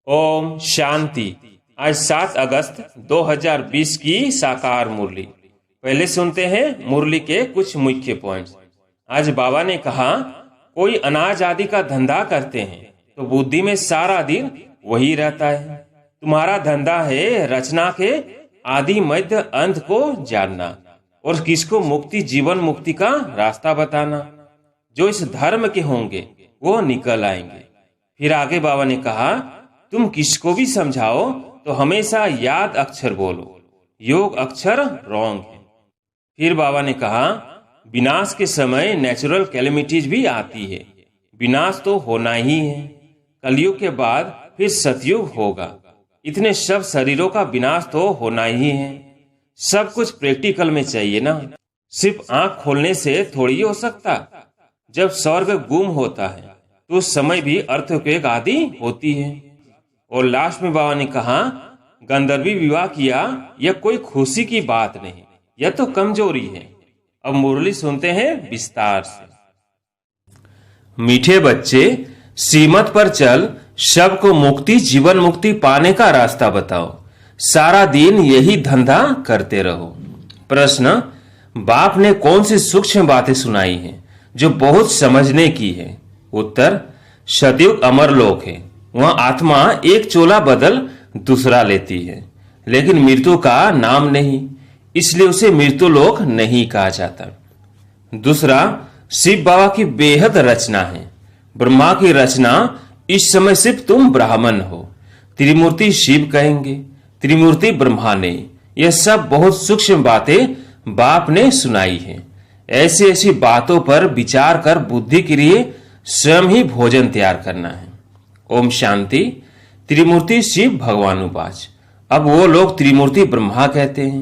ओम शांति। आज 7 अगस्त 2020 की साकार मुरली। पहले सुनते हैं मुरली के कुछ मुख्य पॉइंट्स। आज बाबा ने कहा, कोई अनाज आदि का धंधा करते हैं तो बुद्धि में सारा दिन वही रहता है। तुम्हारा धंधा है रचना के आदि मध्य अंत को जानना और किसको मुक्ति जीवन मुक्ति का रास्ता बताना। जो इस धर्म के होंगे वो निकल आएंगे। फिर आगे बाबा ने कहा, तुम किसको भी समझाओ तो हमेशा याद अक्षर बोलो, योग अक्षर रॉन्ग है। फिर बाबा ने कहा, विनाश के समय नेचुरल कैलेमिटीज भी आती है। विनाश तो होना ही है। कलयुग के बाद फिर सतयुग होगा। इतने सब शरीरों का विनाश तो होना ही है। सब कुछ प्रैक्टिकल में चाहिए ना। सिर्फ आंख खोलने से थोड़ी हो सकता। जब स्वर्ग गुम होता है तो उस समय भी अर्थक्वेक आदि होती है। और लास्ट में बाबा ने कहा, गंधर्वी विवाह किया यह कोई खुशी की बात नहीं, यह तो कमजोरी है। अब मुरली सुनते हैं विस्तार से। मीठे बच्चे, सीमत पर चल, सबको मुक्ति जीवन मुक्ति पाने का रास्ता बताओ। सारा दिन यही धंधा करते रहो। प्रश्न, बाप ने कौन सी सूक्ष्म बातें सुनाई हैं जो बहुत समझने की है? उत्तर, सतयुग अमरलोक है। वहां आत्मा एक चोला बदल दूसरा लेती है, लेकिन मृत्यु का नाम नहीं, इसलिए उसे मृत्यु लोक नहीं कहा जाता। दूसरा, शिव बाबा की बेहद रचना है। ब्रह्मा की रचना। इस समय सिर्फ तुम ब्राह्मण हो। त्रिमूर्ति शिव कहेंगे, त्रिमूर्ति ब्रह्मा ने। यह सब बहुत सूक्ष्म बातें बाप ने सुनाई है। ऐसी ऐसी बातों पर विचार कर बुद्धि के लिए स्वयं ही भोजन तैयार करना है। ओम शांति। त्रिमूर्ति शिव भगवानुवाच। अब वो लोग त्रिमूर्ति ब्रह्मा कहते हैं।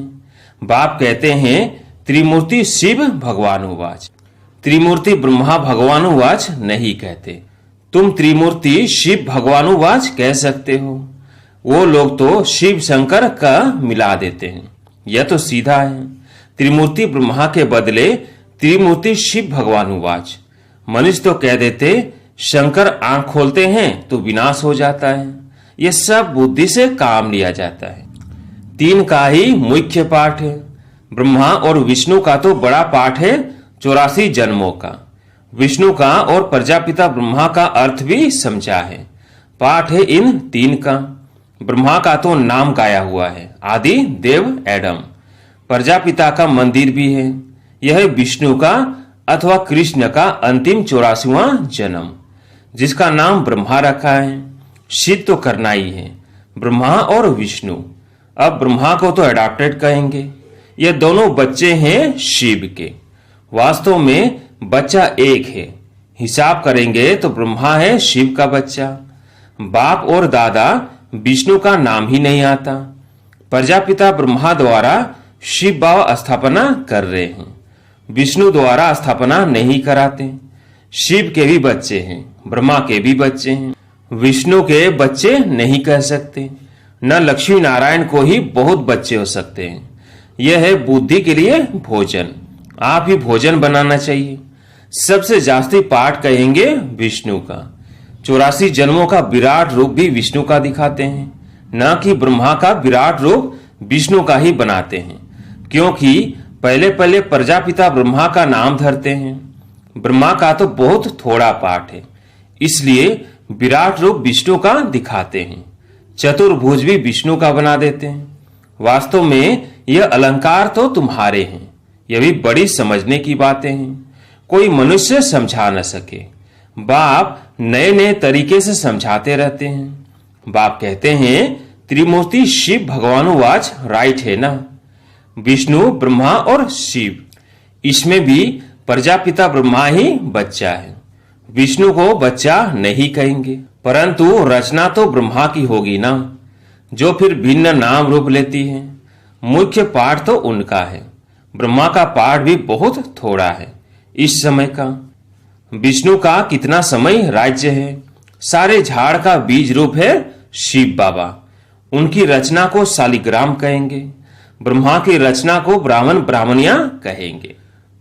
बाप कहते हैं त्रिमूर्ति शिव भगवानुवाच। त्रिमूर्ति ब्रह्मा भगवानुवाच नहीं कहते। तुम त्रिमूर्ति शिव भगवानुवाच कह सकते हो। वो लोग तो शिव शंकर का मिला देते हैं। यह तो सीधा है। त्रिमूर्ति ब्रह्मा के बदले त्रिमूर्ति शिव भगवानुवाच। मनुष्य तो कह देते शंकर आंख खोलते हैं तो विनाश हो जाता है। यह सब बुद्धि से काम लिया जाता है। 3 का ही मुख्य पाठ है। ब्रह्मा और विष्णु का तो बड़ा पाठ है 84 जन्मों का। विष्णु का और प्रजापिता ब्रह्मा का अर्थ भी समझा है। पाठ है इन 3 का। ब्रह्मा का तो नाम गाया हुआ है, आदि देव एडम। प्रजापिता का मंदिर भी है। यह विष्णु का अथवा कृष्ण का अंतिम 84वां जन्म, जिसका नाम ब्रह्मा रखा है। सिद्ध तो करना ही है, ब्रह्मा और विष्णु। अब ब्रह्मा को तो अडॉप्टेड कहेंगे। ये दोनों बच्चे हैं शिव के। वास्तव में बच्चा एक है। हिसाब करेंगे तो ब्रह्मा है शिव का बच्चा। बाप और दादा विष्णु का नाम ही नहीं आता। प्रजापिता ब्रह्मा द्वारा शिव बाबा स्थापना कर रहे हैं। विष्णु द्वारा स्थापना नहीं कराते। शिव के भी बच्चे हैं, ब्रह्मा के भी बच्चे हैं। विष्णु के बच्चे नहीं कह सकते। न लक्ष्मी नारायण को ही बहुत बच्चे हो सकते हैं। यह है बुद्धि के लिए भोजन। आप ही भोजन बनाना चाहिए। सबसे जास्ती पाठ कहेंगे विष्णु का। 84 जन्मों का विराट रूप भी विष्णु का दिखाते हैं, न कि ब्रह्मा का विराट रूप विष्णु का ही बनाते हैं। क्योंकि पहले पहले प्रजापिता ब्रह्मा का नाम धरते हैं। ब्रह्मा का तो बहुत थोड़ा पाठ है, इसलिए विराट रूप विष्णु का दिखाते हैं। चतुर्भुज भी विष्णु का बना देते हैं। वास्तव में यह अलंकार तो तुम्हारे हैं। यह भी बड़ी समझने की बातें हैं। कोई मनुष्य समझा न सके। बाप नए नए तरीके से समझाते रहते हैं। बाप कहते हैं त्रिमूर्ति शिव भगवानुवाच राइट है ना। विष्णु ब्रह्मा और शिव, इसमें भी प्रजापिता ब्रह्मा ही बच्चा है। विष्णु को बच्चा नहीं कहेंगे, परंतु रचना तो ब्रह्मा की होगी ना, जो फिर भिन्न नाम रूप लेती है। मुख्य पाठ तो उनका है। ब्रह्मा का पाठ भी बहुत थोड़ा है इस समय का। विष्णु का कितना समय राज्य है। सारे झाड़ का बीज रूप है शिव बाबा। उनकी रचना को शालिग्राम कहेंगे। ब्रह्मा की रचना को ब्राह्मण ब्राह्मणियां कहेंगे।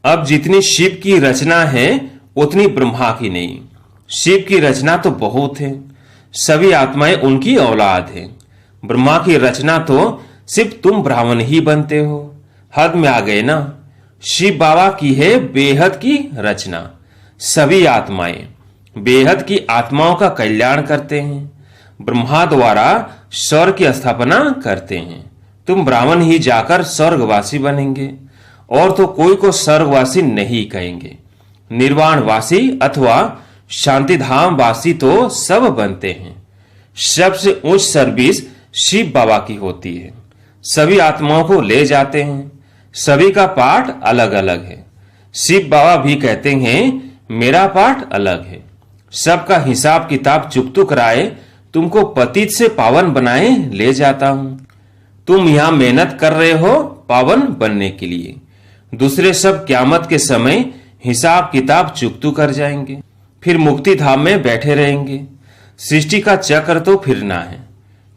अब जितनी शिव की रचना है उतनी ब्रह्मा की नहीं। शिव की रचना तो बहुत है। सभी आत्माएं उनकी औलाद हैं। ब्रह्मा की रचना तो सिर्फ तुम ब्राह्मण ही बनते हो। हद में आ गए ना। शिव बाबा की है बेहद की रचना। सभी आत्माएं बेहद की आत्माओं का कल्याण करते हैं। ब्रह्मा द्वारा स्वर्ग की स्थापना करते हैं। तुम ब्राह्मण ही जाकर स्वर्गवासी बनेंगे, और तो कोई को स्वर्गवासी नहीं कहेंगे। निर्वाणवासी अथवा शांतिधाम वासी तो सब बनते हैं। सबसे उच्च सर्विस शिव बाबा की होती है। सभी आत्माओं को ले जाते हैं। सभी का पाठ अलग अलग है। शिव बाबा भी कहते हैं मेरा पाठ अलग है। सबका हिसाब किताब चुकतू कराए तुमको पतित से पावन बनाए ले जाता हूं। तुम यहां मेहनत कर रहे हो पावन बनने के लिए। दूसरे सब क्यामत के समय हिसाब किताब चुकतू कर जाएंगे, फिर मुक्ति धाम में बैठे रहेंगे। सृष्टि का चक्र तो फिरना है।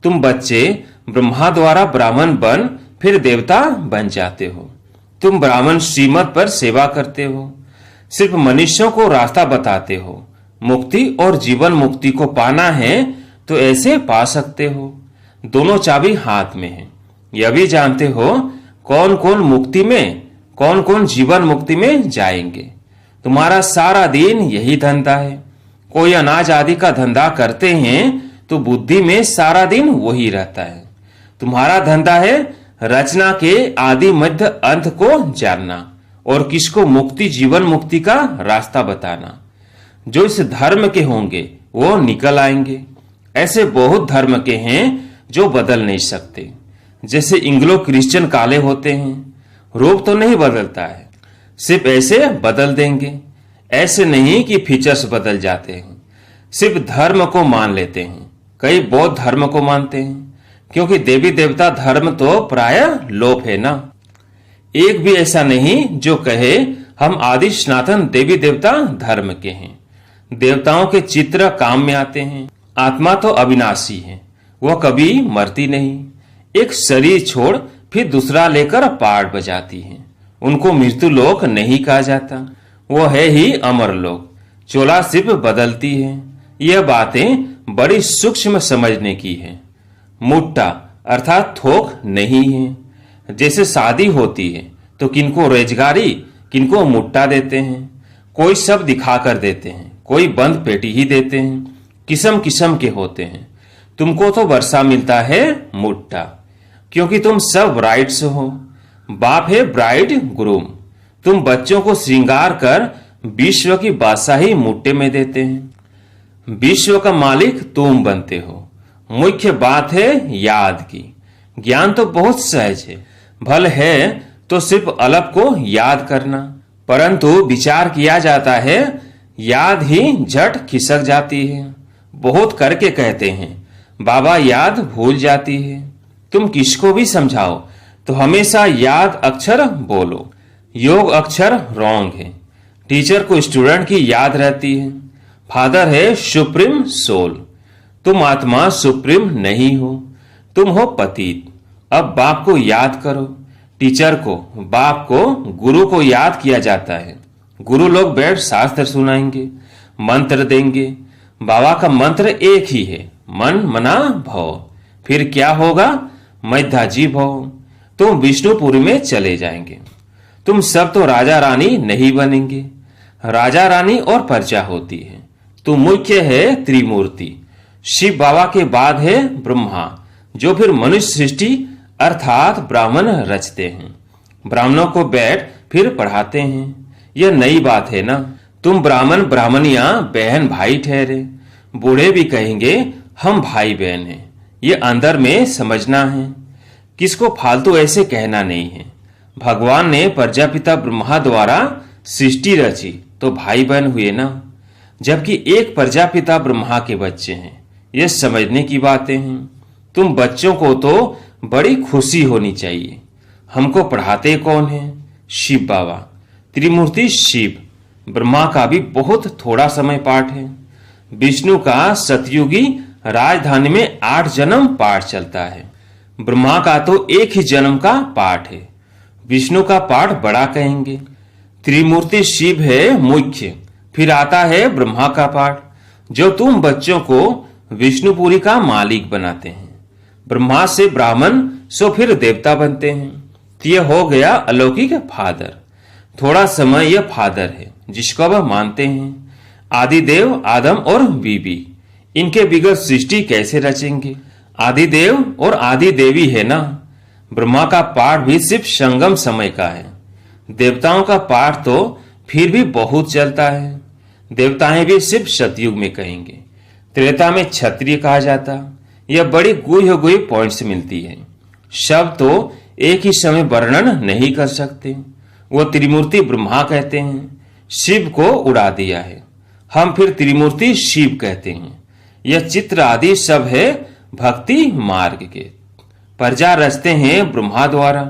तुम बच्चे ब्रह्मा द्वारा ब्राह्मण बन फिर देवता बन जाते हो। तुम ब्राह्मण श्रीमत पर सेवा करते हो, सिर्फ मनुष्यों को रास्ता बताते हो। मुक्ति और जीवन मुक्ति को पाना है तो ऐसे पा सकते हो। दोनों चाबी हाथ में है। यह भी जानते हो कौन कौन मुक्ति में, कौन कौन जीवन मुक्ति में जाएंगे। तुम्हारा सारा दिन यही धंधा है। कोई अनाज आदि का धंधा करते हैं तो बुद्धि में सारा दिन वही रहता है। तुम्हारा धंधा है रचना के आदि मध्य अंत को जानना और किसको मुक्ति जीवन मुक्ति का रास्ता बताना। जो इस धर्म के होंगे वो निकल आएंगे। ऐसे बहुत धर्म के हैं जो बदल नहीं सकते। जैसे इंग्लो क्रिश्चियन काले होते हैं, रूप तो नहीं बदलता है, सिर्फ ऐसे बदल देंगे। ऐसे नहीं कि फीचर्स बदल जाते हैं, सिर्फ धर्म को मान लेते हैं। कई बौद्ध धर्म को मानते हैं, क्योंकि देवी देवता धर्म तो प्राय लोप है ना। एक भी ऐसा नहीं जो कहे हम आदि सनातन देवी देवता धर्म के हैं। देवताओं के चित्र काम में आते हैं। आत्मा तो अविनाशी है, वह कभी मरती नहीं। एक शरीर छोड़ फिर दूसरा लेकर पाठ बजाती है। उनको मृत्यु लोक नहीं कहा जाता, वो है ही अमर लोक। चोला सिर्फ बदलती है। यह बातें बड़ी सूक्ष्म समझने की है। मुट्टा अर्थात थोक नहीं है। जैसे शादी होती है तो किनको रोजगारी किनको मुट्टा देते हैं। कोई सब दिखा कर देते हैं, कोई बंद पेटी ही देते हैं। किस्म किस्म के होते हैं। तुमको तो वर्षा मिलता है मुट्टा, क्योंकि तुम सब राइट्स हो। बाप है ब्राइड ग्रूम। तुम बच्चों को श्रृंगार कर विश्व की बादशाही मुट्टे में देते हैं। विश्व का मालिक तुम बनते हो। मुख्य बात है याद की। ज्ञान तो बहुत सहज है, भल है तो सिर्फ अलग को याद करना, परंतु विचार किया जाता है याद ही झट खिसक जाती है। बहुत करके कहते हैं बाबा याद भूल जाती है। तुम किसको भी समझाओ तो हमेशा याद अक्षर बोलो। योग अक्षर रॉन्ग है। टीचर को स्टूडेंट की याद रहती है। फादर है सुप्रीम सोल। तुम आत्मा सुप्रीम नहीं हो, तुम हो पतित। अब बाप को याद करो। टीचर को, बाप को, गुरु को याद किया जाता है। गुरु लोग बैठ शास्त्र सुनाएंगे, मंत्र देंगे। बाबा का मंत्र एक ही है, मन मना भव। फिर क्या होगा? मैधाजी भव। तुम विष्णुपुरी में चले जाएंगे। तुम सब तो राजा रानी नहीं बनेंगे। राजा रानी और प्रजा होती है। तो मुख्य है त्रिमूर्ति। शिव बाबा के बाद है ब्रह्मा, जो फिर मनुष्य सृष्टि अर्थात ब्राह्मण रचते हैं। ब्राह्मणों को बैठ फिर पढ़ाते हैं। यह नई बात है ना। तुम ब्राह्मण ब्राह्मणियां बहन भाई ठहरे। बूढ़े भी कहेंगे हम भाई बहन हैं। ये अंदर में समझना है। किसको फालतू ऐसे कहना नहीं है। भगवान ने प्रजापिता ब्रह्मा द्वारा सृष्टि रची तो भाई बहन हुए ना, जबकि एक प्रजापिता ब्रह्मा के बच्चे हैं। ये समझने की बातें हैं। तुम बच्चों को तो बड़ी खुशी होनी चाहिए। हमको पढ़ाते कौन है? शिव बाबा, त्रिमूर्ति शिव। ब्रह्मा का भी बहुत थोड़ा समय पाठ है। विष्णु का सतयुगी राजधानी में 8 जन्म पाठ चलता है। ब्रह्मा का तो एक ही जन्म का पाठ है। विष्णु का पाठ बड़ा कहेंगे। त्रिमूर्ति शिव है मुख्य, फिर आता है ब्रह्मा का पाठ, जो तुम बच्चों को विष्णुपुरी का मालिक बनाते हैं। ब्रह्मा से ब्राह्मण सो फिर देवता बनते हैं। तो यह हो गया अलौकिक फादर। थोड़ा समय यह फादर है जिसको वह मानते हैं। आदिदेव आदम और बीबी, इनके बिगड़ सृष्टि कैसे रचेंगे? आदिदेव और आदि देवी है ना। ब्रह्मा का पाठ भी सिर्फ संगम समय का है। देवताओं का पाठ तो फिर भी बहुत चलता है। देवताएं भी सिर्फ सतयुग में कहेंगे। त्रेता में क्षत्रिय कहा जाता। यह बड़ी गुह्य पॉइंट्स मिलती है। शब्द तो एक ही समय वर्णन नहीं कर सकते। वो त्रिमूर्ति ब्रह्मा कहते हैं, शिव को उड़ा दिया है। हम फिर त्रिमूर्ति शिव कहते हैं। यह चित्र आदि सब है भक्ति मार्ग के। प्रजा रचते हैं ब्रह्मा द्वारा,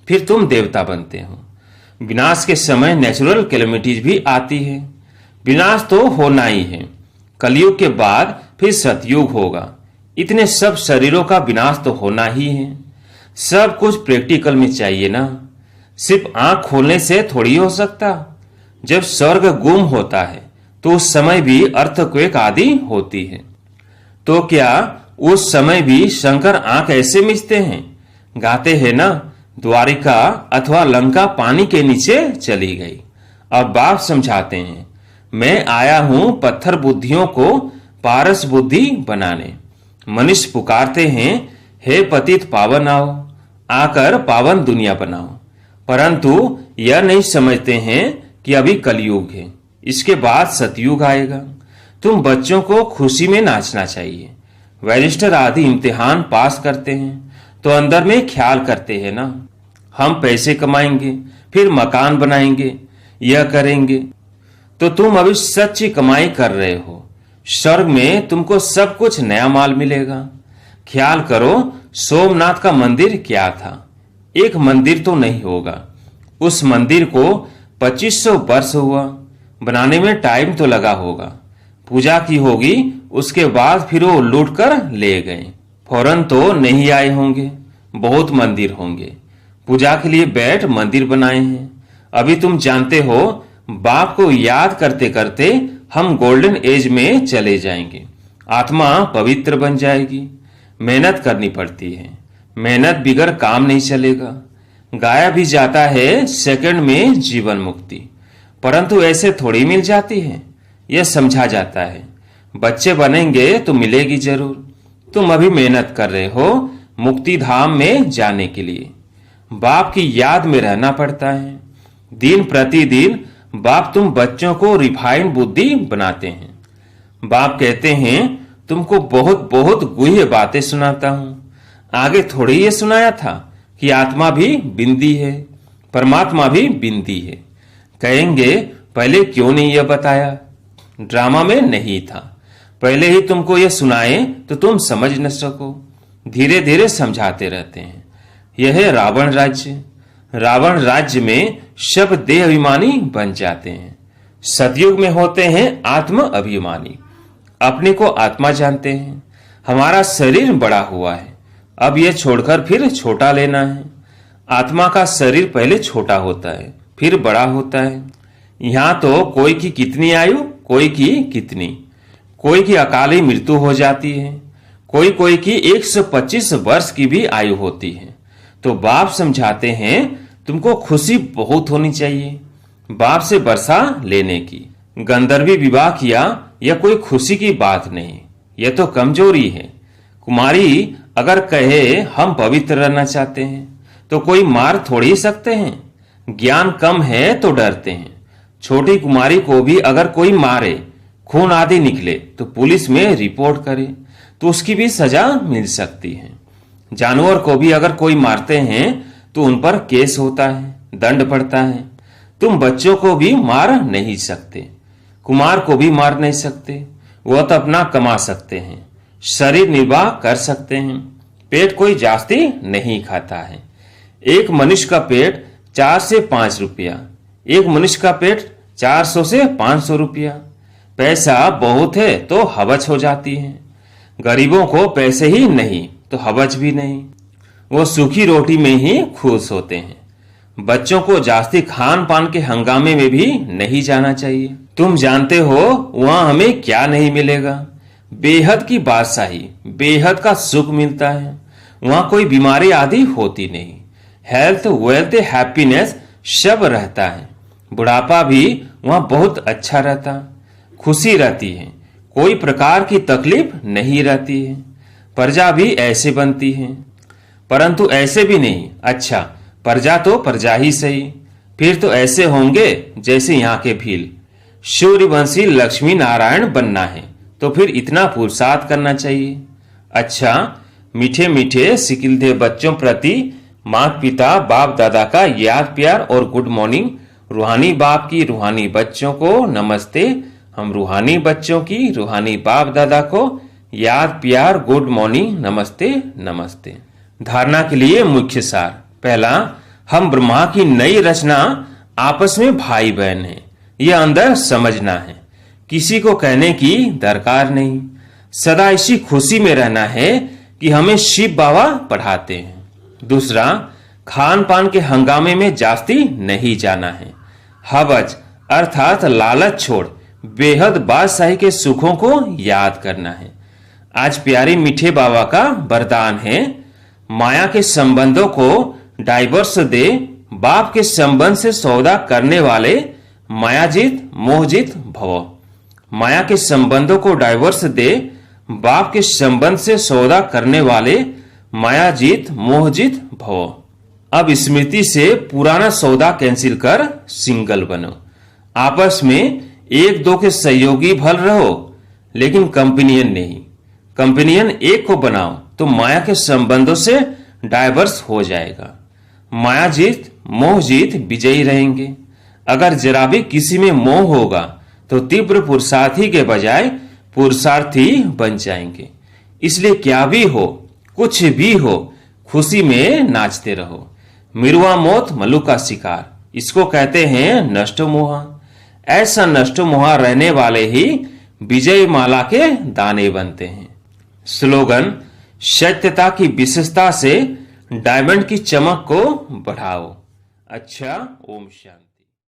फिर तुम देवता बनते हो। विनाश के समय नेचुरल कैलेमिटीज भी आती है। विनाश तो होना ही है। कलयुग के बाद फिर सतयुग होगा। इतने सब शरीरों का विनाश तो होना ही है। सब कुछ प्रैक्टिकल में चाहिए ना। सिर्फ आंख खोलने से थोड़ी हो सकता। जब स्वर्ग गुम होता है तो उस समय भी अर्थक्वेक आदि होती है। तो क्या उस समय भी शंकर आंख ऐसे मिचते हैं? गाते हैं ना, द्वारिका अथवा लंका पानी के नीचे चली गई। अब बाप समझाते हैं, मैं आया हूं पत्थर बुद्धियों को पारस बुद्धि बनाने। मनुष्य पुकारते हैं, हे पतित पावन आओ, आकर पावन दुनिया बनाओ। परंतु यह नहीं समझते हैं कि अभी कलयुग है, इसके बाद सतयुग आएगा। तुम बच्चों को खुशी में नाचना चाहिए। बैरिस्टर आदि इम्तिहान पास करते हैं तो अंदर में ख्याल करते हैं ना, हम पैसे कमाएंगे, फिर मकान बनाएंगे, यह करेंगे। तो तुम अभी सच्ची कमाई कर रहे हो। स्वर्ग में तुमको सब कुछ नया माल मिलेगा। ख्याल करो, सोमनाथ का मंदिर क्या था? एक मंदिर तो नहीं होगा। उस मंदिर को 2500 वर्ष हुआ बनाने में। टाइम तो लगा होगा। पूजा की होगी, उसके बाद फिर वो लूट कर ले गए। फौरन तो नहीं आए होंगे। बहुत मंदिर होंगे। पूजा के लिए बैठ मंदिर बनाए हैं। अभी तुम जानते हो, बाप को याद करते करते हम गोल्डन एज में चले जाएंगे। आत्मा पवित्र बन जाएगी। मेहनत करनी पड़ती है। मेहनत बिगर काम नहीं चलेगा। गाया भी जाता है सेकंड में जीवन मुक्ति, परंतु ऐसे थोड़ी मिल जाती है। यह समझा जाता है। बच्चे बनेंगे तो मिलेगी जरूर। तुम अभी मेहनत कर रहे हो मुक्ति धाम में जाने के लिए। बाप की याद में रहना पड़ता है। दिन प्रतिदिन बाप तुम बच्चों को रिफाइंड बुद्धि बनाते हैं। बाप कहते हैं, तुमको बहुत बहुत गुह्य बातें सुनाता हूं। आगे थोड़ी ये सुनाया था कि आत्मा भी बिंदी है, परमात्मा भी बिंदी है। कहेंगे, पहले क्यों नहीं यह बताया? ड्रामा में नहीं था। पहले ही तुमको यह सुनाए तो तुम समझ न सको। धीरे धीरे समझाते रहते हैं। यह है रावण राज्य। रावण राज्य में सब देह अभिमानी बन जाते हैं। सतयुग में होते हैं आत्म अभिमानी। अपने को आत्मा जानते हैं। हमारा शरीर बड़ा हुआ है, अब यह छोड़कर फिर छोटा लेना है। आत्मा का शरीर पहले छोटा होता है, फिर बड़ा होता है। यहां तो कोई की कितनी आयु, कोई की कितनी, कोई की अकाली मृत्यु हो जाती है, कोई की 125 वर्ष की भी आयु होती है। तो बाप समझाते हैं, तुमको खुशी बहुत होनी चाहिए बाप से वर्षा लेने की। गंधर्वी विवाह किया, यह कोई खुशी की बात नहीं, यह तो कमजोरी है। कुमारी अगर कहे हम पवित्र रहना चाहते हैं तो कोई मार थोड़ी सकते हैं। ज्ञान कम है तो डरते हैं। छोटी कुमारी को भी अगर कोई मारे, खून आदि निकले तो पुलिस में रिपोर्ट करे तो उसकी भी सजा मिल सकती है। जानवर को भी अगर कोई मारते हैं तो उन पर केस होता है, दंड पड़ता है। तुम बच्चों को भी मार नहीं सकते, कुमार को भी मार नहीं सकते। वह तो अपना कमा सकते हैं, शरीर निर्वाह कर सकते हैं। पेट कोई जास्ती नहीं खाता है। एक मनुष्य का पेट 4 से 5 रुपया, एक मनुष्य का पेट 400 से 500 रुपया। पैसा बहुत है तो हवच हो जाती है। गरीबों को पैसे ही नहीं तो हवच भी नहीं, वो सूखी रोटी में ही खुश होते हैं। बच्चों को जास्ती खान पान के हंगामे में भी नहीं जाना चाहिए। तुम जानते हो वहां हमें क्या नहीं मिलेगा। बेहद की बादशाही, बेहद का सुख मिलता है। वहां कोई बीमारी आदि होती नहीं। हेल्थ, वेल्थ, हैप्पीनेस सब रहता है। बुढ़ापा भी वहां बहुत अच्छा रहता, खुशी रहती है, कोई प्रकार की तकलीफ नहीं रहती है। प्रजा भी ऐसे बनती है, परंतु ऐसे भी नहीं। अच्छा, प्रजा तो प्रजा ही सही, फिर तो ऐसे होंगे जैसे यहाँ के भील। सूर्यवंशी लक्ष्मी नारायण बनना है तो फिर इतना पुरुषार्थ करना चाहिए। अच्छा, मीठे मीठे सिकिलधे बच्चों प्रति माता पिता बाप दादा का याद प्यार और गुड मॉर्निंग। रूहानी बाप की रूहानी बच्चों को नमस्ते। हम रूहानी बच्चों की रूहानी बाप दादा को याद प्यार गुड मॉर्निंग, नमस्ते नमस्ते। धारणा के लिए मुख्य सार। पहला, हम ब्रह्मा की नई रचना, आपस में भाई बहन हैं, यह अंदर समझना है। किसी को कहने की दरकार नहीं। सदा इसी खुशी में रहना है कि हमें शिव बाबा पढ़ाते हैं। दूसरा, खान पान के हंगामे में जास्ती नहीं जाना है। हवज अर्थात लालच छोड़ बेहद बादशाही के सुखों को याद करना है। आज प्यारे मीठे बाबा का वरदान है, माया के संबंधों को डाइवर्स दे। बाप के संबंध से सौदा करने वाले मायाजीत मोहजीत भव। माया के संबंधों को डाइवर्स दे, बाप के संबंध से सौदा करने वाले मायाजीत मोहजीत भव। अब स्मृति से पुराना सौदा कैंसिल कर सिंगल बनो। आपस में एक दो के सहयोगी भल रहो, लेकिन कंपेनियन नहीं। कंपेनियन एक को बनाओ तो माया के संबंधों से डाइवर्स हो जाएगा। मायाजीत मोहजीत विजयी रहेंगे। अगर जरा भी किसी में मोह होगा तो तीव्र पुरुषार्थी के बजाय पुरुषार्थी बन जाएंगे। इसलिए क्या भी हो, कुछ भी हो, खुशी में नाचते रहो। मिरुआ मौत मल्लू का शिकार, इसको कहते हैं नष्ट मोहा। ऐसा नष्ट मोहा रहने वाले ही विजय माला के दाने बनते हैं। स्लोगन, सत्यता की विशेषता से डायमंड की चमक को बढ़ाओ। अच्छा, ओम शांति।